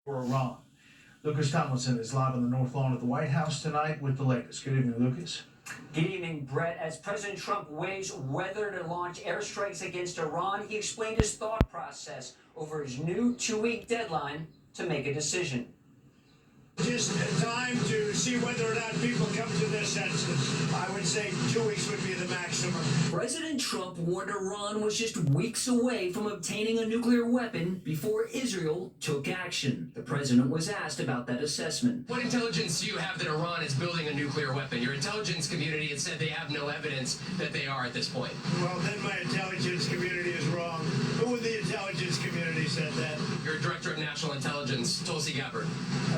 for Iran. Lucas Tomlinson is live on the North Lawn of the White House tonight with the latest. Good evening, Lucas. Good evening, Brett. As President Trump weighs whether to launch airstrikes against Iran, he explained his thought process over his new 2-week deadline to make a decision. Just time to see whether or not people come to their senses. I would say 2 weeks would be the maximum. President Trump warned Iran was just weeks away from obtaining a nuclear weapon before Israel took action. The president was asked about that assessment. What intelligence do you have that Iran is building a nuclear weapon? Your intelligence community has said they have no evidence that they are at this point. Well, then my intelligence community is wrong. Who in the intelligence community said that? Your director of national intelligence, Tulsi Gabbard.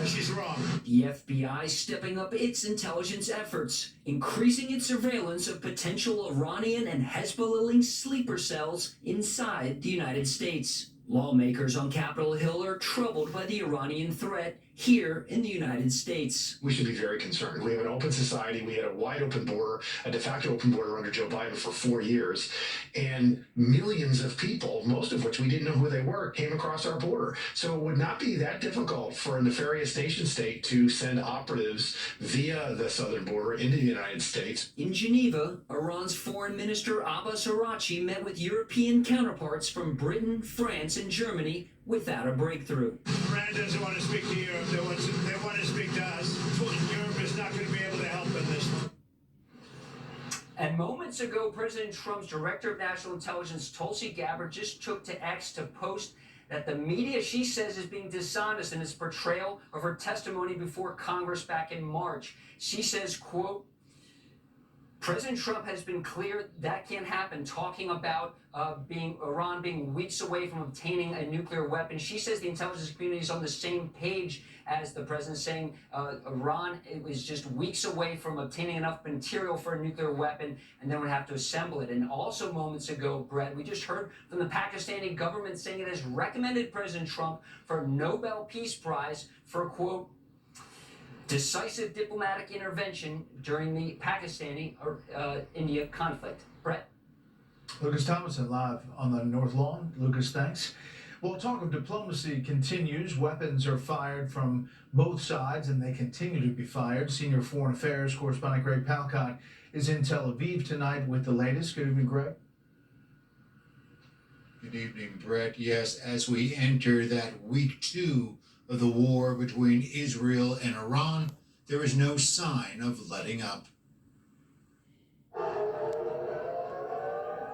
She's wrong. The FBI stepping up its intelligence efforts, increasing its surveillance of potential Iranian and Hezbollah-linked sleeper cells inside the United States. Lawmakers on Capitol Hill are troubled by the Iranian threat here in the United States. We should be very concerned. We have an open society. We had a wide open border, a de facto open border under Joe Biden for 4 years. And millions of people, most of which we didn't know who they were, came across our border. So it would not be that difficult for a nefarious nation state to send operatives via the southern border into the United States. In Geneva, Iran's Foreign Minister Abbas Araghchi met with European counterparts from Britain, France, and Germany without a breakthrough. Iran doesn't want to speak to Europe. They want to speak to us. Europe is not going to be able to help in this one. And moments ago, President Trump's Director of National Intelligence, Tulsi Gabbard, just took to X to post that the media, she says, is being dishonest in its portrayal of her testimony before Congress back in March. She says, quote, President Trump has been clear that can't happen, talking about Iran being weeks away from obtaining a nuclear weapon. She says the intelligence community is on the same page as the president, saying Iran is just weeks away from obtaining enough material for a nuclear weapon and then would have to assemble it. And also moments ago, Brett, we just heard from the Pakistani government saying it has recommended President Trump for a Nobel Peace Prize for, quote, decisive diplomatic intervention during the Pakistani-India conflict. Brett? Lucas Tomlinson live on the North Lawn. Lucas, thanks. Well, talk of diplomacy continues. Weapons are fired from both sides, and they continue to be fired. Senior Foreign Affairs correspondent Greg Palcott is in Tel Aviv tonight with the latest. Good evening, Greg. Good evening, Brett. Yes, as we enter that week 2 of the war between Israel and Iran, there is no sign of letting up.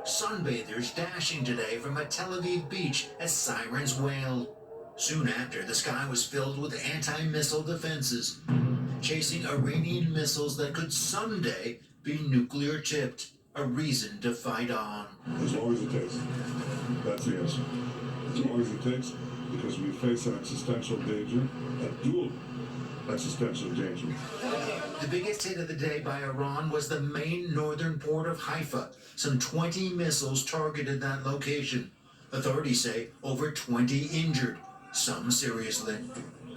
Sunbathers dashing today from a Tel Aviv beach as sirens wailed. Soon after, the sky was filled with anti-missile defenses, chasing Iranian missiles that could someday be nuclear tipped. A reason to fight on. As long as it takes. That's the answer. As long as it takes, because we face an existential danger, a dual existential danger. The biggest hit of the day by Iran was the main northern port of Haifa. Some 20 missiles targeted that location. Authorities say over 20 injured, some seriously.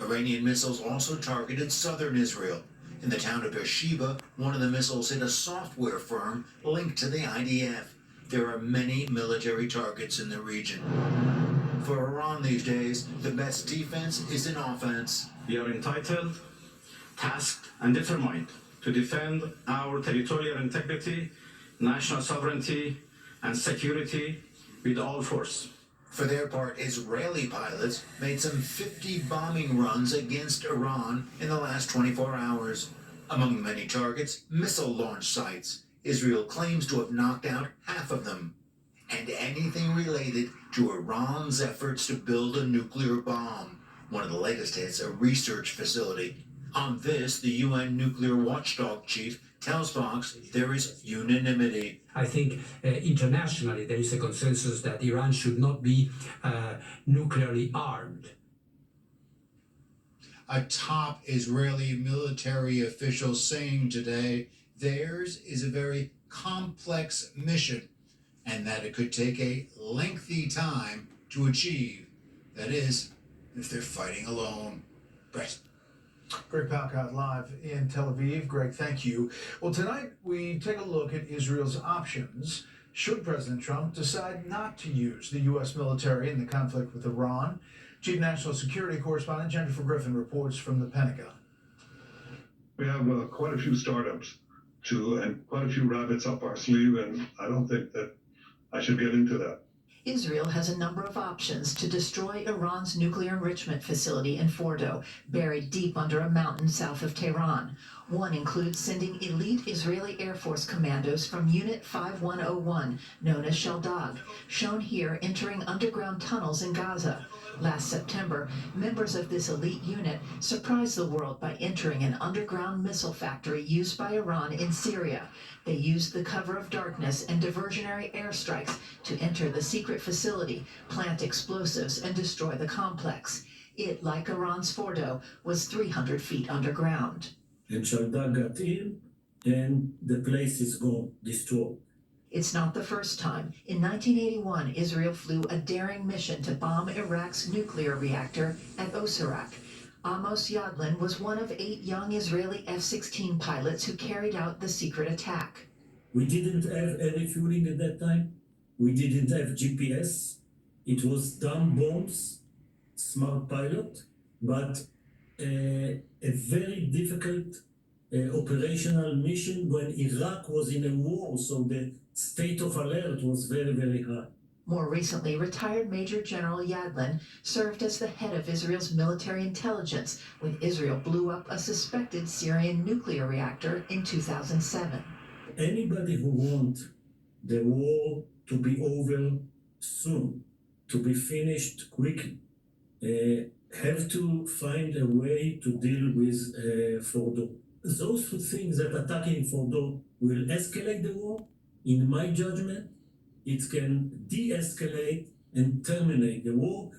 Iranian missiles also targeted southern Israel. In the town of Beersheba, one of the missiles hit a software firm linked to the IDF. There are many military targets in the region. For Iran these days, the best defense is an offense. We are entitled, tasked, and determined to defend our territorial integrity, national sovereignty, and security with all force. For their part, Israeli pilots made some 50 bombing runs against Iran in the last 24 hours. Among the many targets, missile launch sites. Israel claims to have knocked out half of them. And anything related to Iran's efforts to build a nuclear bomb. One of the latest hits, a research facility. On this, the UN nuclear watchdog chief tells Fox there is unanimity. I think internationally there is a consensus that Iran should not be nuclearly armed. A top Israeli military official saying today theirs is a very complex mission and that it could take a lengthy time to achieve. That is, if they're fighting alone. Brett. Greg Palcott live in Tel Aviv. Greg, thank you. Well, tonight we take a look at Israel's options should President Trump decide not to use the U.S. military in the conflict with Iran. Chief National Security Correspondent Jennifer Griffin reports from the Pentagon. We have quite a few startups and quite a few rabbits up our sleeve, and I don't think that I should get into that. Israel has a number of options to destroy Iran's nuclear enrichment facility in Fordo, buried deep under a mountain south of Tehran. One includes sending elite Israeli Air Force commandos from Unit 5101, known as Shaldag, shown here entering underground tunnels in Gaza. Last September, members of this elite unit surprised the world by entering an underground missile factory used by Iran in Syria. They used the cover of darkness and diversionary airstrikes to enter the secret facility, plant explosives, and destroy the complex. It, like Iran's Fordo, was 300 feet underground. And Shaldag got in, and the place is gone, destroyed. It's not the first time. In 1981, Israel flew a daring mission to bomb Iraq's nuclear reactor at Osirak. Amos Yadlin was one of 8 young Israeli F-16 pilots who carried out the secret attack. We didn't have air refueling at that time. We didn't have GPS. It was dumb bombs, smart pilot, but a very difficult operational mission when Iraq was in a war, so the state of alert was very, very high. More recently, retired Major General Yadlin served as the head of Israel's military intelligence when Israel blew up a suspected Syrian nuclear reactor in 2007. Anybody who wants the war to be over soon, to be finished quickly, have to find a way to deal with Fordo. Those two things that attacking Fordo will escalate the war, in my judgment, it can de-escalate and terminate the war.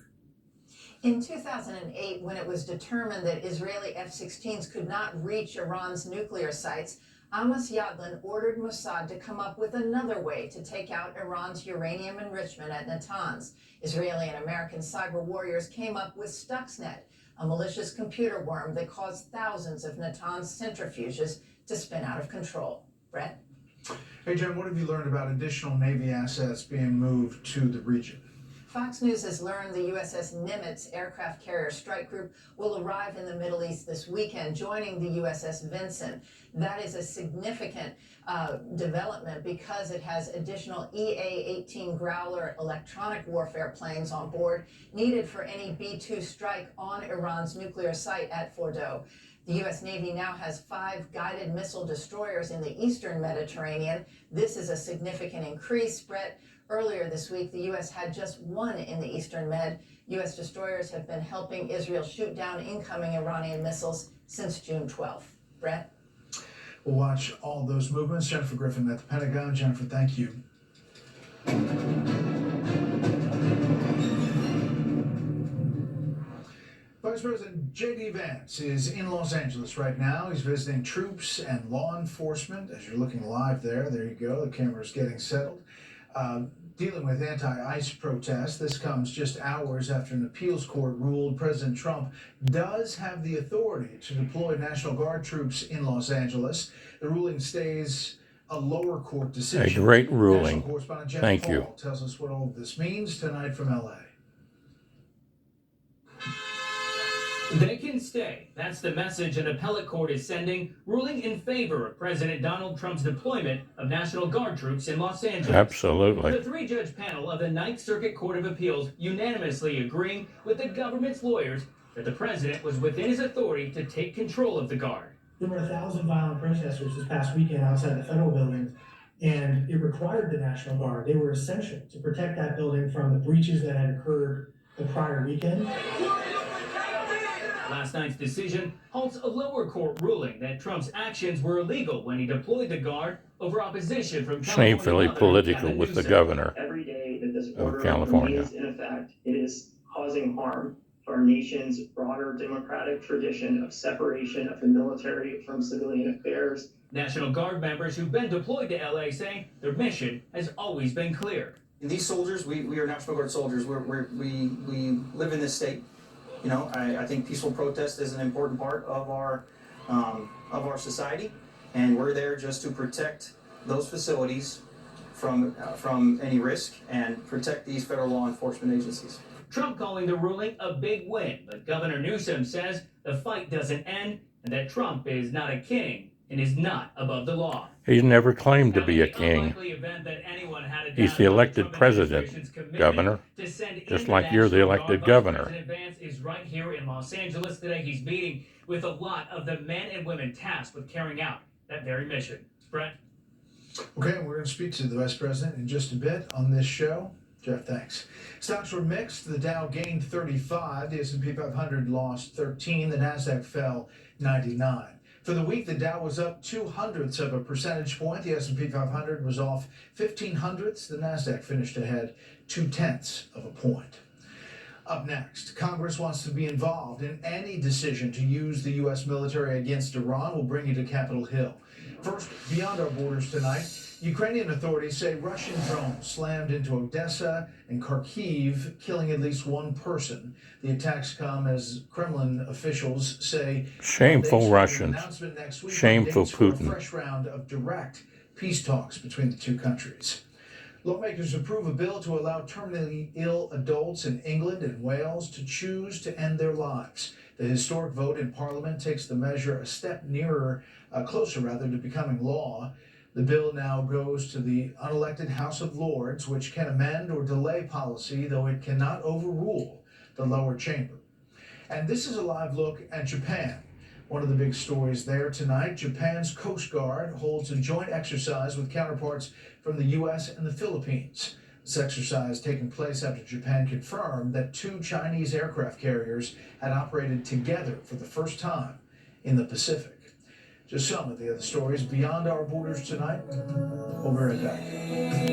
In 2008, when it was determined that Israeli F-16s could not reach Iran's nuclear sites, Amos Yadlin ordered Mossad to come up with another way to take out Iran's uranium enrichment at Natanz. Israeli and American cyber warriors came up with Stuxnet, a malicious computer worm that caused thousands of Natanz centrifuges to spin out of control. Brett? Hey, Jen, what have you learned about additional Navy assets being moved to the region? Fox News has learned the USS Nimitz aircraft carrier strike group will arrive in the Middle East this weekend, joining the USS Vinson. That is a significant development because it has additional EA-18 Growler electronic warfare planes on board, needed for any B-2 strike on Iran's nuclear site at Fordo. The U.S. Navy now has 5 guided missile destroyers in the eastern Mediterranean. This is a significant increase. Brett, earlier this week, the U.S. had just 1 in the eastern Med. U.S. destroyers have been helping Israel shoot down incoming Iranian missiles since June 12th. Brett? We'll watch all those movements. Jennifer Griffin at the Pentagon. Jennifer, thank you. Vice President J.D. Vance is in Los Angeles right now. He's visiting troops and law enforcement. As you're looking live there you go. The camera's getting settled. Dealing with anti-ICE protests. This comes just hours after an appeals court ruled President Trump does have the authority to deploy National Guard troops in Los Angeles. The ruling stays a lower court decision. A great ruling. National correspondent Jeff Thank Paul you. tells us what all of this means tonight from L.A. They can stay. That's the message an appellate court is sending, ruling in favor of President Donald Trump's deployment of National Guard troops in Los Angeles. Absolutely. The 3-judge panel of the Ninth Circuit Court of Appeals unanimously agreeing with the government's lawyers that the president was within his authority to take control of the Guard. There were 1,000 violent protesters this past weekend outside the federal building, and it required the National Guard. They were essential to protect that building from the breaches that had occurred the prior weekend. Last night's decision halts a lower court ruling that Trump's actions were illegal when he deployed the Guard over opposition from California. Shamefully political with the governor Every day that this of order California. remains in effect, it is causing harm to our nation's broader democratic tradition of separation of the military from civilian affairs. National Guard members who've been deployed to LA say their mission has always been clear. And these soldiers, we are National Guard soldiers. We live in this state. You know, I think peaceful protest is an important part of our society, and we're there just to protect those facilities from any risk and protect these federal law enforcement agencies. Trump calling the ruling a big win, but Governor Newsom says the fight doesn't end and that Trump is not a king and is not above the law. He's never claimed to be a king. He's the elected president, Governor, just like you're the elected governor. President Vance is right here in Los Angeles today. He's meeting with a lot of the men and women tasked with carrying out that very mission. Brett? Okay, we're going to speak to the Vice President in just a bit on this show. Jeff, thanks. Stocks were mixed. The Dow gained 35. The S&P 500 lost 13. The NASDAQ fell 99. For the week, the Dow was up 0.02 of a percentage point. The S&P 500 was off 0.15. The NASDAQ finished ahead 0.2 of a point. Up next, Congress wants to be involved in any decision to use the U.S. military against Iran. We'll bring you to Capitol Hill. First, beyond our borders tonight, Ukrainian authorities say Russian drones slammed into Odessa and Kharkiv, killing at least one person. The attacks come as Kremlin officials say shameful Russians, shameful Putin. A fresh round of direct peace talks between the two countries. Lawmakers approve a bill to allow terminally ill adults in England and Wales to choose to end their lives. The historic vote in Parliament takes the measure a step closer to becoming law. The bill now goes to the unelected House of Lords, which can amend or delay policy, though it cannot overrule the lower chamber. And this is a live look at Japan. One of the big stories there tonight, Japan's Coast Guard holds a joint exercise with counterparts from the U.S. and the Philippines. This exercise taking place after Japan confirmed that 2 Chinese aircraft carriers had operated together for the first time in the Pacific. Just some of the other stories beyond our borders tonight. We'll be right back.